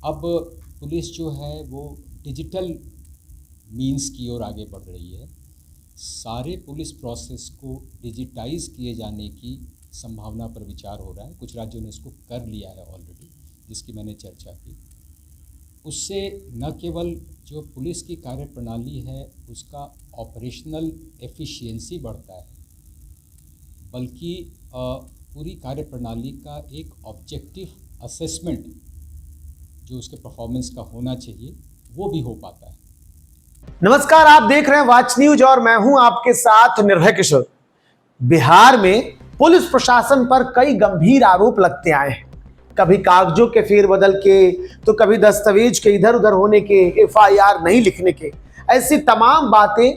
अब पुलिस जो है वो डिजिटल मीन्स की ओर आगे बढ़ रही है। सारे पुलिस प्रोसेस को डिजिटाइज किए जाने की संभावना पर विचार हो रहा है। कुछ राज्यों ने इसको कर लिया है ऑलरेडी, जिसकी मैंने चर्चा की। उससे न केवल जो पुलिस की कार्यप्रणाली है उसका ऑपरेशनल एफिशिएंसी बढ़ता है, बल्कि पूरी कार्यप्रणाली का एक ऑब्जेक्टिव असेसमेंट जो उसके परफॉर्मेंस का होना चाहिए वो भी हो पाता है। नमस्कार, आप देख रहे हैं वाच न्यूज और मैं हूं आपके साथ निर्भय किशोर। बिहार में पुलिस प्रशासन पर कई गंभीर आरोप लगते आए हैं। कभी कागजों के फेरबदल के, तो कभी दस्तावेज के इधर उधर होने के, एफआईआर नहीं लिखने के, ऐसी तमाम बातें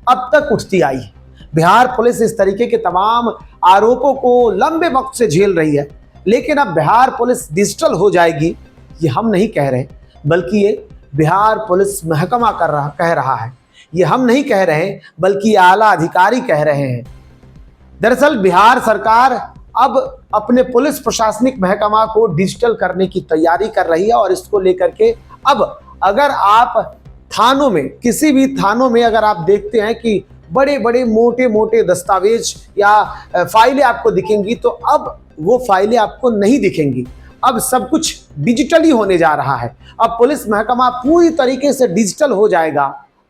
अब तक उठती आई है। बिहार पुलिस इस तरीके के तमाम आरोपों को लंबे वक्त से झेल रही है। लेकिन अब बिहार पुलिस डिजिटल हो जाएगी, ये हम नहीं कह रहे, बल्कि ये बिहार पुलिस महकमा कह रहा है। ये हम नहीं कह रहे, बल्कि आला अधिकारी कह रहे हैं। दरअसल बिहार सरकार अब अपने पुलिस प्रशासनिक महकमा को डिजिटल करने की तैयारी कर रही है और इसको लेकर के अब अगर आप थानों में, किसी भी थानों में अगर आप देखते हैं कि बड़े बड़े मोटे मोटे दस्तावेज या फाइलें आपको दिखेंगी, तो अब वो फाइलें आपको नहीं दिखेंगी। अब सब कुछ डिजिटली होने जा रहा है। अब पुलिस महकमा पूरी तरीके से डिजिटल हो जाएगा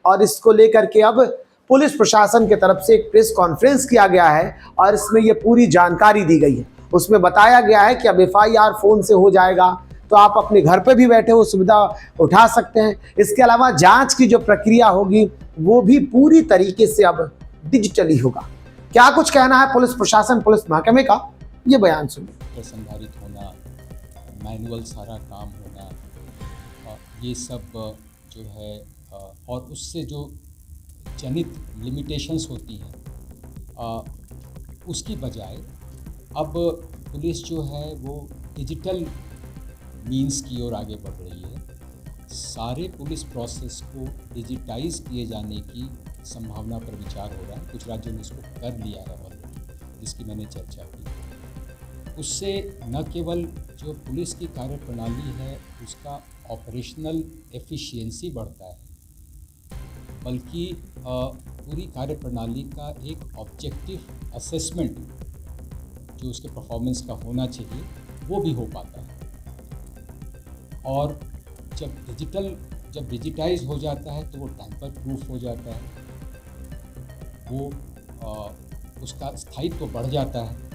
और इसको लेकर के अब पुलिस प्रशासन की तरफ से एक प्रेस कॉन्फ्रेंस किया गया है और इसमें यह पूरी जानकारी दी गई है। उसमें बताया गया है कि अब एफआईआर फोन से हो जाएगा, तो आप अपने घर पे भी बैठे वो सुविधा उठा सकते हैं। इसके अलावा जांच की जो प्रक्रिया होगी वो भी पूरी तरीके से अब डिजिटली होगा। क्या कुछ कहना है पुलिस प्रशासन, पुलिस महकमे का, ये बयान सुनिए। संधारित होना, मैनुअल सारा काम होना, ये सब जो है और उससे जो जनित लिमिटेशंस होती हैं, उसकी बजाय अब पुलिस जो है वो डिजिटल मीन्स की ओर आगे बढ़ रही है। सारे पुलिस प्रोसेस को डिजिटाइज किए जाने की संभावना पर विचार हो रहा है। कुछ राज्यों ने इसको कर लिया है ऑलरेडी, जिसकी मैंने चर्चा की। उससे न केवल जो पुलिस की कार्यप्रणाली है उसका ऑपरेशनल एफिशिएंसी बढ़ता है, बल्कि पूरी कार्यप्रणाली का एक ऑब्जेक्टिव असेसमेंट जो उसके परफॉर्मेंस का होना चाहिए वो भी हो पाता है। और जब डिजिटाइज हो जाता है तो वो टैम्पर प्रूफ हो जाता है, वो उसका स्थायित्व बढ़ जाता है।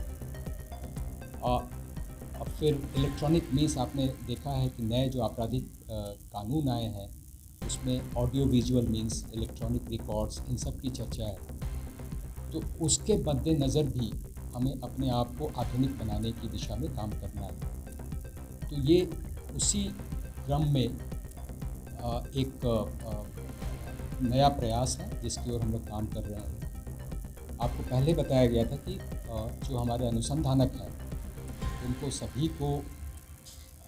अब फिर इलेक्ट्रॉनिक मीन्स, आपने देखा है कि नए जो आपराधिक कानून आए हैं उसमें audio visual means, electronic records, इन सब की चर्चा है। तो उसके मद्देनज़र भी हमें अपने आप को आधुनिक बनाने की दिशा में काम करना है। तो ये उसी क्रम में एक नया प्रयास है जिसकी ओर हम लोग काम कर रहे हैं। आपको पहले बताया गया था कि जो हमारे अनुसंधानक हैं उनको सभी को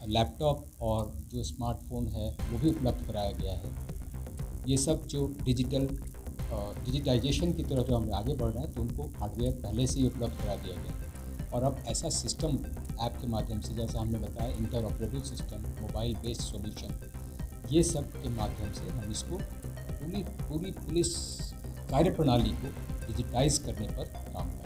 लैपटॉप और जो स्मार्टफोन है वो भी उपलब्ध कराया गया है। ये सब जो डिजिटाइजेशन की तरफ जो हम आगे बढ़ रहे हैं तो उनको हार्डवेयर पहले से ही उपलब्ध करा दिया गया। और अब ऐसा सिस्टम ऐप के माध्यम से, जैसा हमने बताया, इंटरऑपरेटिव सिस्टम, मोबाइल बेस्ड सॉल्यूशन, ये सब के माध्यम से हम इसको पूरी पुलिस कार्यप्रणाली को डिजिटाइज करने पर काम करें।